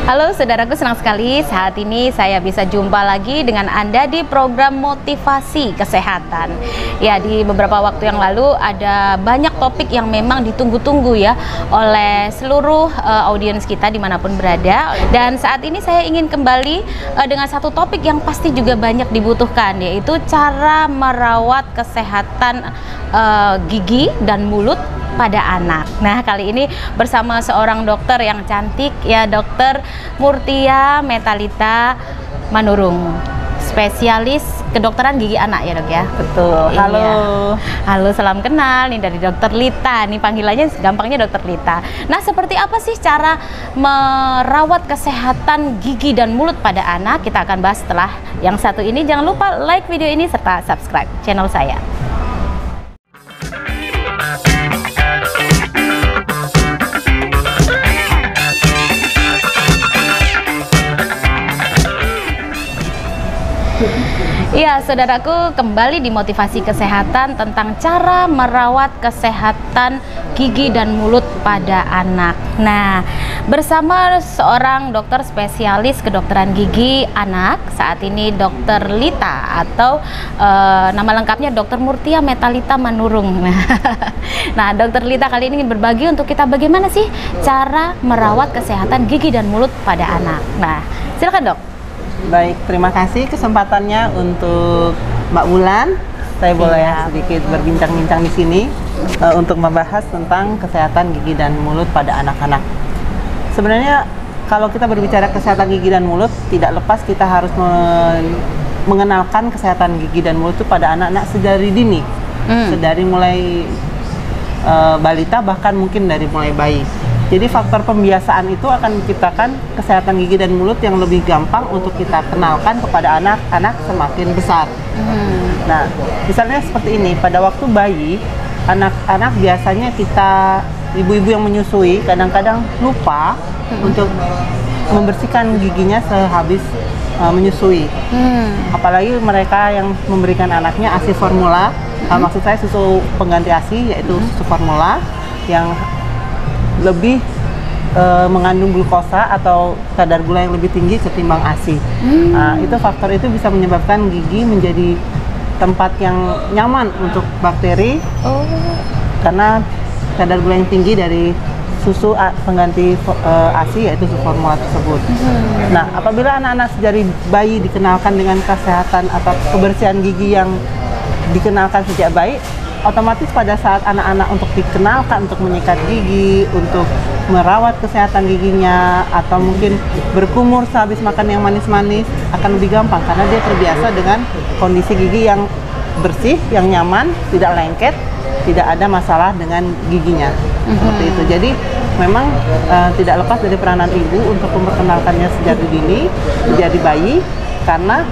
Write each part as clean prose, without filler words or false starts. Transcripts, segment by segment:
Halo saudaraku, senang sekali saat ini saya bisa jumpa lagi dengan Anda di program motivasi kesehatan. Ya, di beberapa waktu yang lalu ada banyak topik yang memang ditunggu-tunggu ya oleh seluruh audiens kita dimanapun berada. Dan saat ini saya ingin kembali dengan satu topik yang pasti juga banyak dibutuhkan, yaitu cara merawat kesehatan gigi dan mulut pada anak. Nah, kali ini bersama seorang dokter yang cantik ya, Dokter Murtia Metalita Manurung, spesialis kedokteran gigi anak ya, Dok ya. Betul. Halo. Iya. Halo, salam kenal nih dari Dokter Lita. Nih panggilannya gampangnya Dokter Lita. Nah, seperti apa sih cara merawat kesehatan gigi dan mulut pada anak? Kita akan bahas setelah yang satu ini. Jangan lupa like video ini serta subscribe channel saya. Iya, saudaraku, kembali di motivasi kesehatan tentang cara merawat kesehatan gigi dan mulut pada anak. Nah, bersama seorang dokter spesialis kedokteran gigi anak, saat ini Dokter Lita atau nama lengkapnya Dokter Murtia Metalita Manurung. Nah, Dokter Lita kali ini ingin berbagi untuk kita bagaimana sih cara merawat kesehatan gigi dan mulut pada anak. Nah, silakan Dok. Baik, terima kasih kesempatannya untuk Mbak Wulan. Saya boleh sedikit berbincang-bincang di sini untuk membahas tentang kesehatan gigi dan mulut pada anak-anak. Sebenarnya kalau kita berbicara kesehatan gigi dan mulut, tidak lepas kita harus mengenalkan kesehatan gigi dan mulut itu pada anak-anak sedari dini, sedari mulai balita, bahkan mungkin dari mulai bayi. Jadi faktor pembiasaan itu akan menciptakan kesehatan gigi dan mulut yang lebih gampang untuk kita kenalkan kepada anak-anak semakin besar. Nah, misalnya seperti ini, pada waktu bayi, anak-anak biasanya kita, ibu-ibu yang menyusui, kadang-kadang lupa untuk membersihkan giginya sehabis menyusui. Apalagi mereka yang memberikan anaknya ASI formula, maksud saya susu pengganti ASI, yaitu susu formula yang lebih mengandung glukosa atau kadar gula yang lebih tinggi ketimbang ASI. Nah, itu faktor itu bisa menyebabkan gigi menjadi tempat yang nyaman untuk bakteri karena kadar gula yang tinggi dari susu pengganti ASI, yaitu susu formula tersebut. Nah, apabila anak-anak dari bayi dikenalkan dengan kesehatan atau kebersihan gigi yang dikenalkan sejak bayi, otomatis pada saat anak-anak untuk dikenalkan untuk menyikat gigi, untuk merawat kesehatan giginya, atau mungkin berkumur sehabis makan yang manis-manis akan lebih gampang karena dia terbiasa dengan kondisi gigi yang bersih, yang nyaman, tidak lengket, tidak ada masalah dengan giginya. Seperti itu. Jadi memang tidak lepas dari peranan ibu untuk memperkenalkannya sejak dini, sejak bayi, karena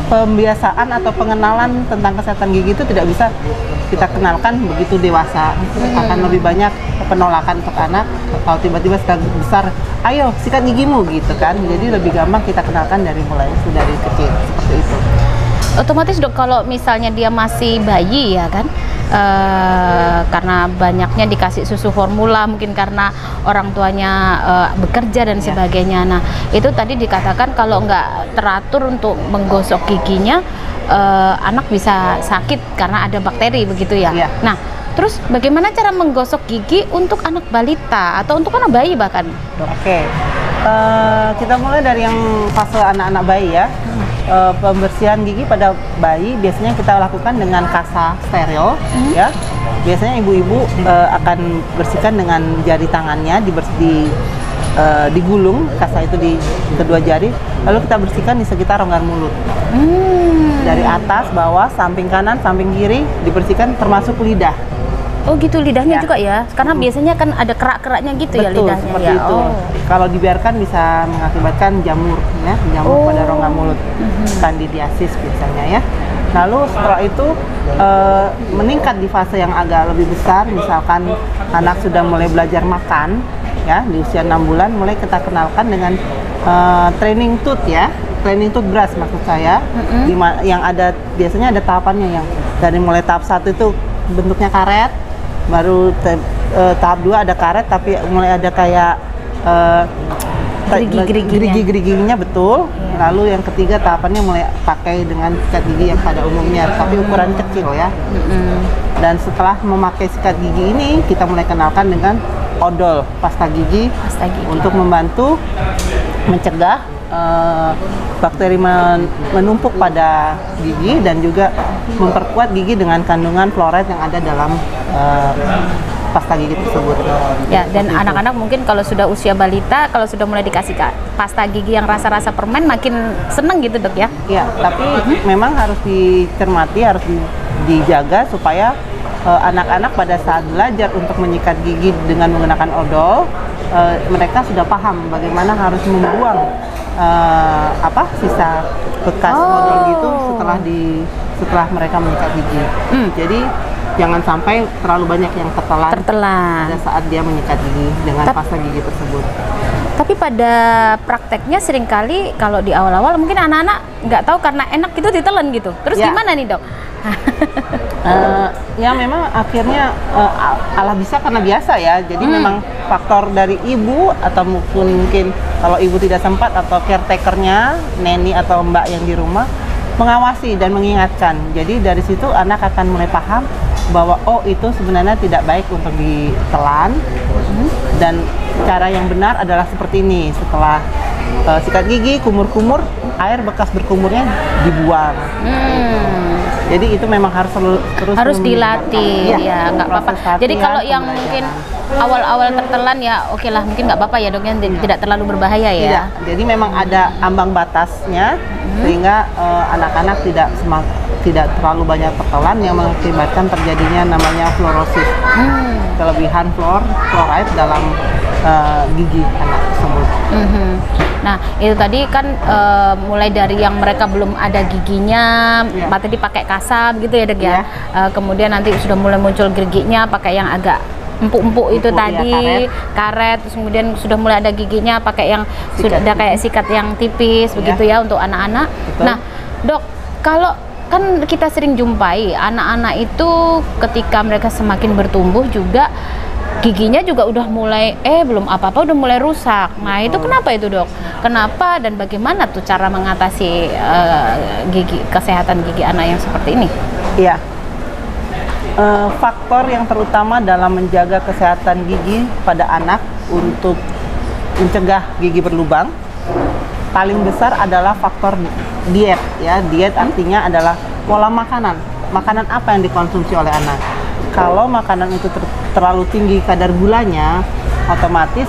pembiasaan atau pengenalan tentang kesehatan gigi itu tidak bisa kita kenalkan begitu dewasa. Akan lebih banyak penolakan untuk anak kalau tiba-tiba setelah besar, ayo sikat gigimu gitu kan. Jadi lebih gampang kita kenalkan dari mulai dari kecil, seperti itu. Otomatis Dok, kalau misalnya dia masih bayi ya kan, karena banyaknya dikasih susu formula, mungkin karena orang tuanya bekerja dan sebagainya. Nah, itu tadi dikatakan kalau nggak teratur untuk menggosok giginya, anak bisa sakit karena ada bakteri begitu ya. Nah, terus bagaimana cara menggosok gigi untuk anak balita atau untuk anak bayi bahkan, Dok? Oke, kita mulai dari yang fase anak-anak bayi ya. Pembersihan gigi pada bayi biasanya kita lakukan dengan kasa steril ya. Biasanya ibu-ibu akan bersihkan dengan jari tangannya, digulung kasa itu di kedua jari, lalu kita bersihkan di sekitar rongga mulut. Dari atas, bawah, samping kanan, samping kiri dibersihkan, termasuk lidah. Oh gitu, lidahnya juga ya? Karena biasanya kan ada kerak-keraknya gitu. Betul, ya lidahnya. Seperti itu. Kalau dibiarkan bisa mengakibatkan jamur ya, jamur pada rongga mulut, kandidiasis biasanya ya. Lalu setelah itu meningkat di fase yang agak lebih besar, misalkan anak sudah mulai belajar makan ya, di usia 6 bulan mulai kita kenalkan dengan training tooth ya, training tooth brush maksud saya, yang ada biasanya ada tahapannya, yang dari mulai tahap 1 itu bentuknya karet, baru tahap 2 ada karet tapi mulai ada kayak Gerigi-geriginya. betul. Lalu yang ketiga tahapannya mulai pakai dengan sikat gigi yang pada umumnya, tapi ukuran kecil ya. Dan setelah memakai sikat gigi ini, kita mulai kenalkan dengan odol pasta gigi, untuk membantu mencegah bakteri menumpuk pada gigi dan juga memperkuat gigi dengan kandungan fluoride yang ada dalam pasta gigi tersebut. Ya, dan anak-anak mungkin kalau sudah usia balita, kalau sudah mulai dikasih pasta gigi yang rasa-rasa permen, makin seneng gitu dok ya? Ya, tapi memang harus dicermati, harus dijaga supaya anak-anak pada saat belajar untuk menyikat gigi dengan menggunakan odol, mereka sudah paham bagaimana harus membuang sisa bekas odol gitu setelah mereka menyikat gigi. Jadi jangan sampai terlalu banyak yang tertelan pada saat dia menyikat gigi dengan pasta gigi tersebut. Tapi pada prakteknya seringkali kalau di awal-awal mungkin anak-anak nggak tahu karena enak gitu ditelan gitu. Terus gimana nih dok? Ya memang akhirnya Allah bisa karena biasa ya. Jadi memang faktor dari ibu atau mungkin kalau ibu tidak sempat atau caretakernya, neni atau mbak yang di rumah mengawasi dan mengingatkan. Jadi dari situ anak akan mulai paham bahwa oh itu sebenarnya tidak baik untuk ditelan, dan cara yang benar adalah seperti ini. Setelah sikat gigi, kumur-kumur, air bekas berkumurnya dibuang. Jadi itu memang harus dilatih, ya nggak apa-apa. Jadi kalau yang mungkin awal-awal tertelan ya oke lah, mungkin nggak apa-apa ya dok, yang tidak terlalu berbahaya ya. Tidak. Jadi memang ada ambang batasnya sehingga anak-anak tidak terlalu banyak tertelan yang mengakibatkan terjadinya namanya fluorosis, kelebihan fluoride dalam gigi anak tersebut. Nah itu tadi kan mulai dari yang mereka belum ada giginya, tadi pakai kasam gitu ya dok ya. Kemudian nanti sudah mulai muncul giginya pakai yang agak empuk-empuk itu tadi, karet. Terus kemudian sudah mulai ada giginya pakai yang sudah ada kayak sikat yang tipis begitu ya untuk anak-anak. Nah dok, kalau kan kita sering jumpai anak-anak itu ketika mereka semakin bertumbuh juga giginya juga udah mulai belum apa-apa udah mulai rusak. Nah itu kenapa itu dok? Kenapa dan bagaimana tuh cara mengatasi kesehatan gigi anak yang seperti ini? Iya. Faktor yang terutama dalam menjaga kesehatan gigi pada anak untuk mencegah gigi berlubang paling besar adalah faktor diet ya. Diet artinya adalah pola makanan. Makanan apa yang dikonsumsi oleh anak. Kalau makanan itu terlalu tinggi kadar gulanya, otomatis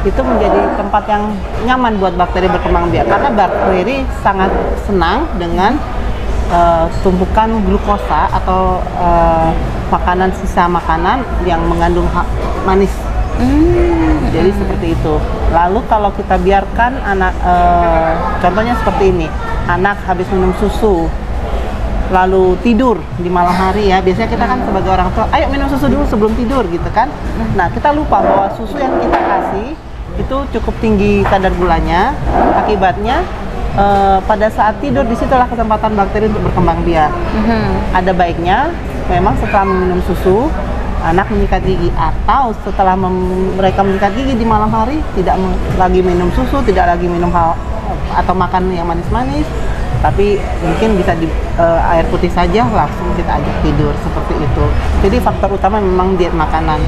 itu menjadi tempat yang nyaman buat bakteri berkembang biak, karena bakteri sangat senang dengan tumpukan glukosa atau sisa makanan yang mengandung manis. Jadi seperti itu. Lalu kalau kita biarkan anak, contohnya seperti ini, anak habis minum susu lalu tidur di malam hari ya, biasanya kita kan sebagai orang tua, ayo minum susu dulu sebelum tidur gitu kan. Nah kita lupa bahwa susu yang kita kasih itu cukup tinggi kadar gulanya, akibatnya pada saat tidur disitulah kesempatan bakteri untuk berkembang biak. Ada baiknya memang setelah minum susu anak menyikat gigi, atau setelah mereka menyikat gigi di malam hari tidak lagi minum susu, tidak lagi minum atau makan yang manis-manis, tapi mungkin bisa air putih saja langsung kita ajak tidur seperti itu. Jadi faktor utama memang diet makanan.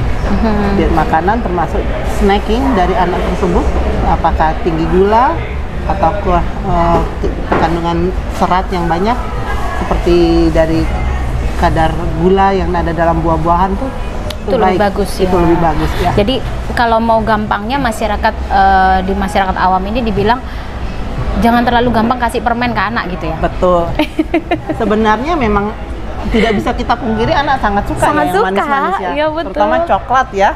Diet makanan termasuk snacking dari anak tersebut, apakah tinggi gula atau kandungan serat yang banyak seperti dari kadar gula yang ada dalam buah-buahan tuh itu lebih bagus ya. Itu lebih bagus ya. Jadi kalau mau gampangnya masyarakat di masyarakat awam ini dibilang jangan terlalu gampang kasih permen ke anak gitu ya. Betul. Sebenarnya memang tidak bisa kita pungkiri anak sangat suka yang manis-manis ya. Ya betul. Terutama coklat ya.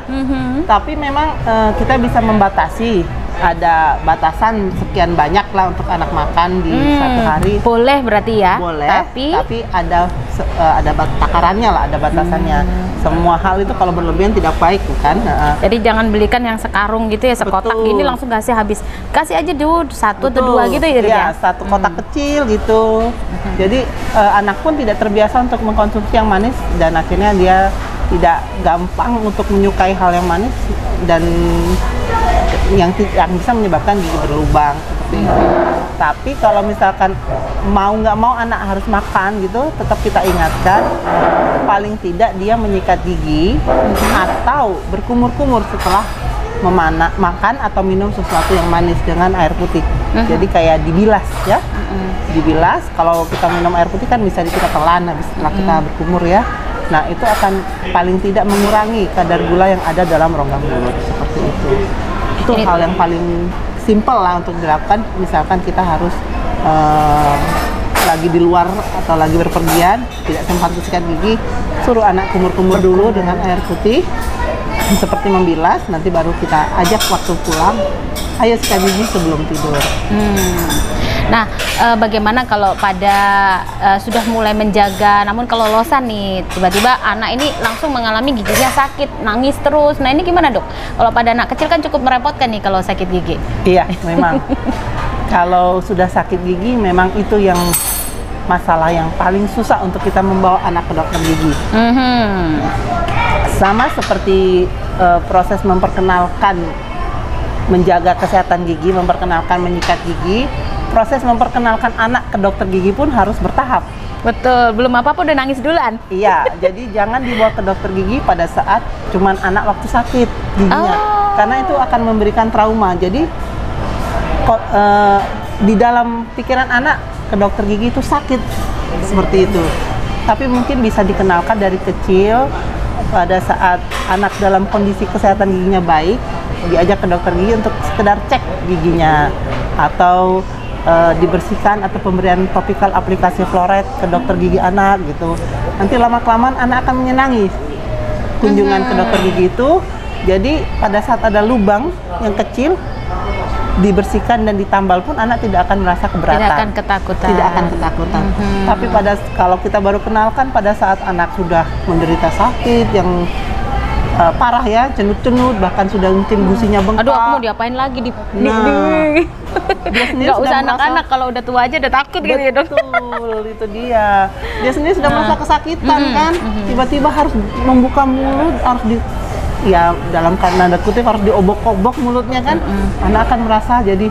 Tapi memang kita bisa membatasi. Ada batasan sekian banyak lah untuk anak makan di satu hari. Boleh berarti ya. Boleh. Tapi ada takarannya lah, ada batasannya. Semua hal itu kalau berlebihan tidak baik kan. Jadi jangan belikan yang sekarung gitu ya, sekotak gini langsung kasih habis. Kasih aja dulu satu atau dua gitu ya. Iya, satu kotak kecil gitu. Jadi anak pun tidak terbiasa untuk mengkonsumsi yang manis dan akhirnya dia tidak gampang untuk menyukai hal yang manis dan yang bisa menyebabkan gigi berlubang seperti itu. Tapi kalau misalkan mau nggak mau anak harus makan gitu, tetap kita ingatkan paling tidak dia menyikat gigi atau berkumur-kumur setelah makan atau minum sesuatu yang manis dengan air putih. Jadi kayak dibilas ya, dibilas. Kalau kita minum air putih kan bisa kita telan habis setelah kita berkumur ya. Nah itu akan paling tidak mengurangi kadar gula yang ada dalam rongga mulut seperti itu. Itu hal yang paling simpel lah untuk dilakukan. Misalkan kita harus lagi di luar atau lagi berpergian, tidak sempat sikat gigi, suruh anak kumur-kumur dulu dengan air putih seperti membilas, nanti baru kita ajak waktu pulang, ayo sikat gigi sebelum tidur. Nah, bagaimana kalau pada sudah mulai menjaga, namun kelolosan nih, tiba-tiba anak ini langsung mengalami giginya sakit, nangis terus. Nah, ini gimana dok? Kalau pada anak kecil kan cukup merepotkan nih kalau sakit gigi. Iya, memang. Kalau sudah sakit gigi, memang itu yang masalah yang paling susah untuk kita membawa anak ke dokter gigi. Sama seperti proses memperkenalkan menjaga kesehatan gigi, memperkenalkan menyikat gigi, proses memperkenalkan anak ke dokter gigi pun harus bertahap. Betul, belum apa-apa udah nangis duluan. Iya, jadi jangan dibawa ke dokter gigi pada saat cuman anak waktu sakit giginya, karena itu akan memberikan trauma. Jadi di dalam pikiran anak ke dokter gigi itu sakit seperti itu. Tapi mungkin bisa dikenalkan dari kecil. Pada saat anak dalam kondisi kesehatan giginya baik, diajak ke dokter gigi untuk sekedar cek giginya, atau dibersihkan, atau pemberian topikal aplikasi fluoride ke dokter gigi anak gitu. Nanti lama-kelamaan anak akan menyenangi kunjungan ke dokter gigi itu. Jadi pada saat ada lubang yang kecil, dibersihkan dan ditambal pun anak tidak akan merasa keberatan. Tidak akan ketakutan. Tidak akan ketakutan. Tapi kalau kita baru kenalkan pada saat anak sudah menderita sakit yang parah ya, cenut-cenut, bahkan sudah mungkin gusinya bengkak. Aduh, aku mau diapain lagi dia sendiri nggak usah anak-anak, kalau udah tua aja udah takut gitu ya dok. Betul, itu dia. Dia sendiri sudah merasa kesakitan kan, tiba-tiba harus membuka mulut, harus dalam tanda kutip harus diobok-obok mulutnya kan, anak akan merasa jadi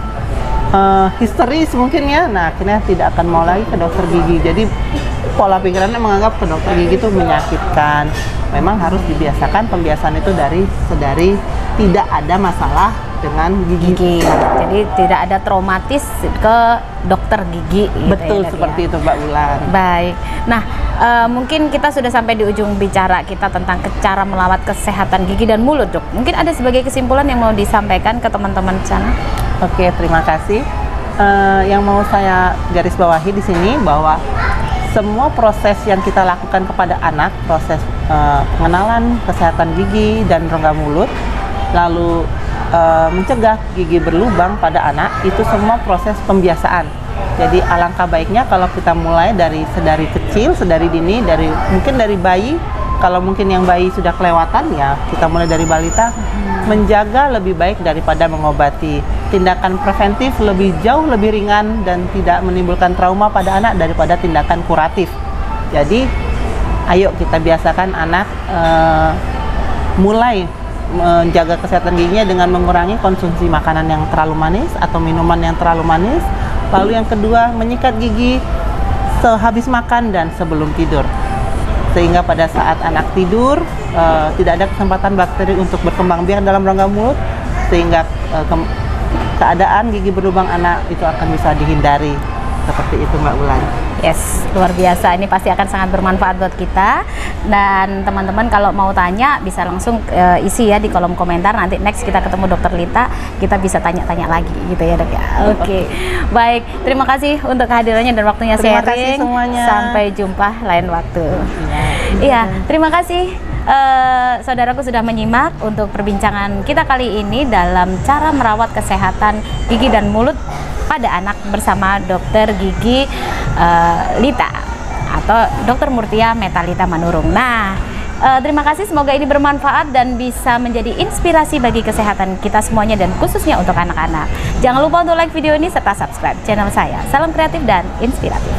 histeris mungkin ya. Nah akhirnya tidak akan mau lagi ke dokter gigi. Jadi pola pikirannya menganggap ke dokter gigi itu menyakitkan. Memang harus dibiasakan pembiasaan itu sedari tidak ada masalah dengan gigi. Jadi tidak ada traumatis ke dokter gigi. Betul, gitu ya, seperti itu Mbak Ulan. Baik. Nah, mungkin kita sudah sampai di ujung bicara kita tentang cara melawat kesehatan gigi dan mulut, dok. Mungkin ada sebagai kesimpulan yang mau disampaikan ke teman-teman di sana? Oke, terima kasih. Yang mau saya garis bawahi di sini bahwa semua proses yang kita lakukan kepada anak, proses pengenalan kesehatan gigi dan rongga mulut, lalu mencegah gigi berlubang pada anak, itu semua proses pembiasaan. Jadi alangkah baiknya kalau kita mulai sedari kecil, sedari dini, mungkin dari bayi. Kalau mungkin yang bayi sudah kelewatan, ya kita mulai dari balita. Menjaga lebih baik daripada mengobati. Tindakan preventif jauh lebih ringan dan tidak menimbulkan trauma pada anak daripada tindakan kuratif. Jadi ayo kita biasakan anak mulai menjaga kesehatan giginya dengan mengurangi konsumsi makanan yang terlalu manis atau minuman yang terlalu manis. Lalu yang kedua, menyikat gigi sehabis makan dan sebelum tidur, sehingga pada saat anak tidur tidak ada kesempatan bakteri untuk berkembang biak dalam rongga mulut, sehingga keadaan gigi berlubang anak itu akan bisa dihindari. Seperti itu Mbak Ulan. Yes, luar biasa. Ini pasti akan sangat bermanfaat buat kita. Dan teman-teman kalau mau tanya bisa langsung isi ya di kolom komentar. Nanti next kita ketemu Dokter Lita, kita bisa tanya-tanya lagi gitu ya dok ya. Oke. Baik, terima kasih untuk kehadirannya dan waktunya terima sharing. Kasih semuanya. Sampai jumpa lain waktu. Iya, terima kasih. Saudaraku sudah menyimak untuk perbincangan kita kali ini dalam cara merawat kesehatan gigi dan mulut pada anak bersama Dokter Gigi Lita atau Dokter Murtia Metalita Manurung. Nah, terima kasih, semoga ini bermanfaat dan bisa menjadi inspirasi bagi kesehatan kita semuanya dan khususnya untuk anak-anak. Jangan lupa untuk like video ini serta subscribe channel saya. Salam kreatif dan inspiratif.